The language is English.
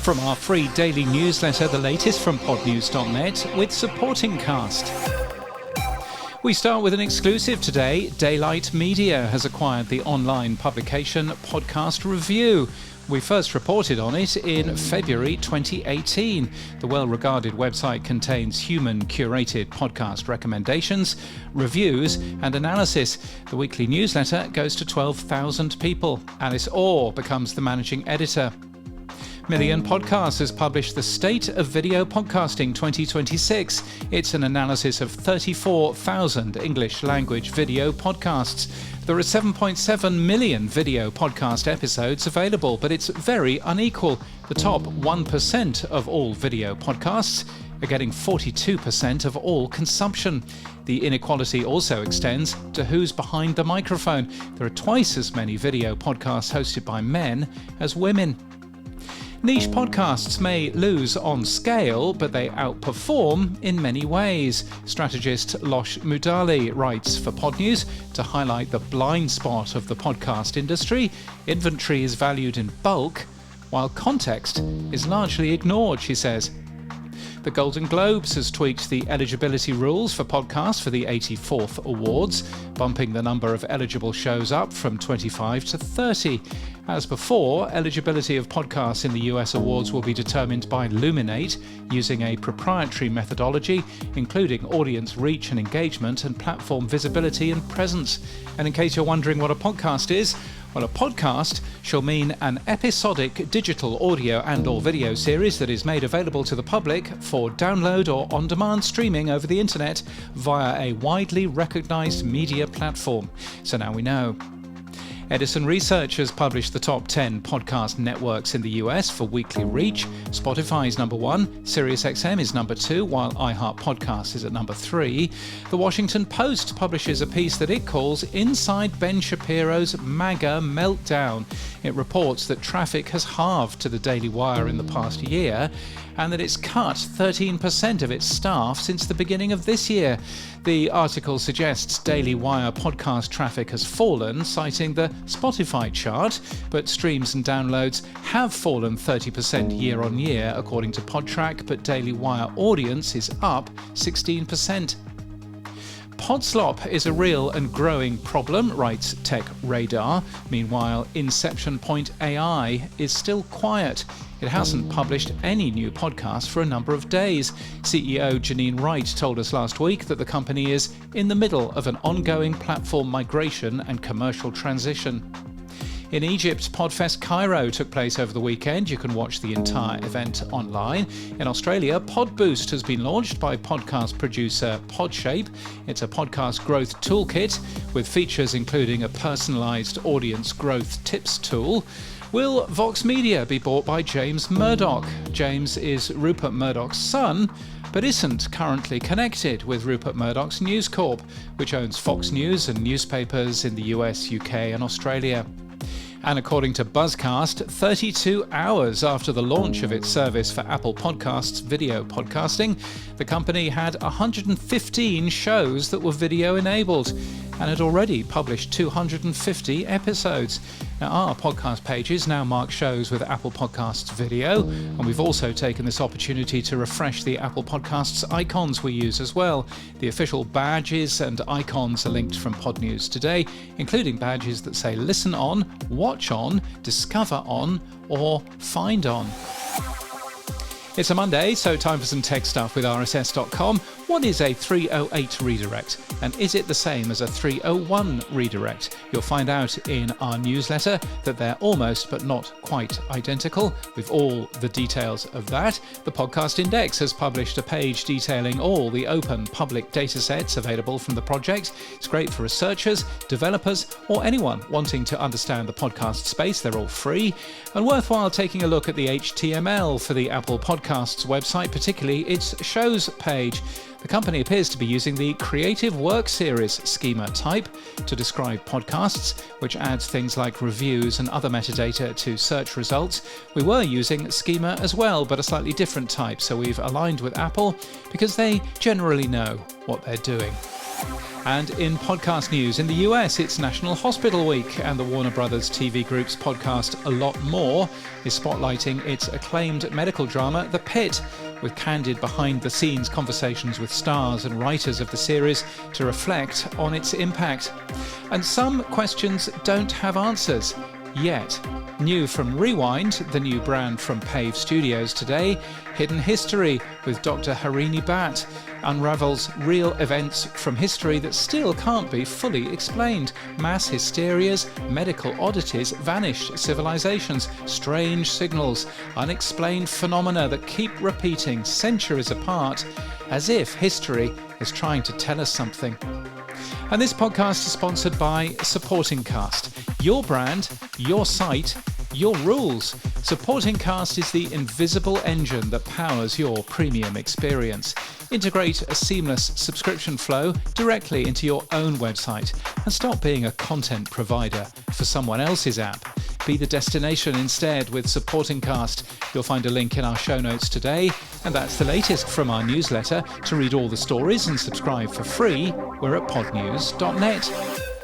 From our free daily newsletter, the latest from podnews.net with supporting cast. We start with an exclusive today. Daylight Media has acquired the online publication Podcast Review. We first reported on it in February 2018. The well-regarded website contains human-curated podcast recommendations, reviews and analysis. The weekly newsletter goes to 12,000 people. Alice Orr becomes the managing editor. Million Podcasts has published the State of Video Podcasting 2026. It's an analysis of 34,000 English language video podcasts. There are 7.7 million video podcast episodes available, but it's very unequal. The top 1% of all video podcasts are getting 42% of all consumption. The inequality also extends to who's behind the microphone. There are twice as many video podcasts hosted by men as women. Niche podcasts may lose on scale, but they outperform in many ways. Strategist Losh Mudali writes for Podnews to highlight the blind spot of the podcast industry. Inventory is valued in bulk, while context is largely ignored, she says. The Golden Globes has tweaked the eligibility rules for podcasts for the 84th Awards, bumping the number of eligible shows up from 25 to 30. As before, eligibility of podcasts in the US Awards will be determined by Luminate using a proprietary methodology, including audience reach and engagement and platform visibility and presence. And in case you're wondering what a podcast is, well, a podcast shall mean an episodic digital audio and/or video series that is made available to the public for download or on-demand streaming over the internet via a widely recognized media platform. So now we know. Edison Research has published the top 10 podcast networks in the US for weekly reach. Spotify is number 1, SiriusXM is number 2, while iHeart Podcasts is at number 3. The Washington Post publishes a piece that it calls Inside Ben Shapiro's MAGA Meltdown. It reports that traffic has halved to the Daily Wire in the past year, and that it's cut 13% of its staff since the beginning of this year. The article suggests Daily Wire podcast traffic has fallen, citing the Spotify chart, but streams and downloads have fallen 30% year on year, according to Podtrac, but Daily Wire audience is up 16%. Podslop is a real and growing problem, writes Tech Radar. Meanwhile, Inception Point AI is still quiet. It hasn't published any new podcasts for a number of days. CEO Janine Wright told us last week that the company is in the middle of an ongoing platform migration and commercial transition. In Egypt, Podfest Cairo took place over the weekend. You can watch the entire event online. In Australia, PodBoost has been launched by podcast producer Podshape. It's a podcast growth toolkit with features including a personalised audience growth tips tool. Will Vox Media be bought by James Murdoch? James is Rupert Murdoch's son, but isn't currently connected with Rupert Murdoch's News Corp, which owns Fox News and newspapers in the US, UK and Australia. And according to Buzzcast, 32 hours after the launch of its service for Apple Podcasts video podcasting, the company had 115 shows that were video enabled and had already published 250 episodes. Now, our podcast pages now mark shows with Apple Podcasts video, and we've also taken this opportunity to refresh the Apple Podcasts icons we use as well. The official badges and icons are linked from Podnews today, including badges that say listen on, watch on, discover on, or find on. It's a Monday, so time for some tech stuff with RSS.com. What is a 308 redirect? And is it the same as a 301 redirect? You'll find out in our newsletter that they're almost but not quite identical, with all the details of that. The Podcast Index has published a page detailing all the open public datasets available from the project. It's great for researchers, developers, or anyone wanting to understand the podcast space. They're all free, and worthwhile taking a look at the HTML for the Apple Podcasts website, particularly its shows page. The company appears to be using the Creative Work Series schema type to describe podcasts, which adds things like reviews and other metadata to search results. We were using schema as well, but a slightly different type, so we've aligned with Apple because they generally know what they're doing. And in podcast news, in the US, it's National Hospital Week, and the Warner Brothers TV Group's podcast A Lot More is spotlighting its acclaimed medical drama, The Pit, with candid behind-the-scenes conversations with stars and writers of the series to reflect on its impact. And some questions don't have answers yet. New from Rewind, the new brand from Pave Studios today, Hidden History with Dr. Harini Bhatt unravels real events from history that still can't be fully explained. Mass hysterias, medical oddities, vanished civilizations, strange signals, unexplained phenomena that keep repeating centuries apart, as if history is trying to tell us something. And this podcast is sponsored by Supporting Cast. Your brand, your site, your rules. Supporting Cast is the invisible engine that powers your premium experience. Integrate a seamless subscription flow directly into your own website and stop being a content provider for someone else's app. Be the destination instead with Supporting Cast. You'll find a link in our show notes today. And that's the latest from our newsletter. To read all the stories and subscribe for free, we're at podnews.net.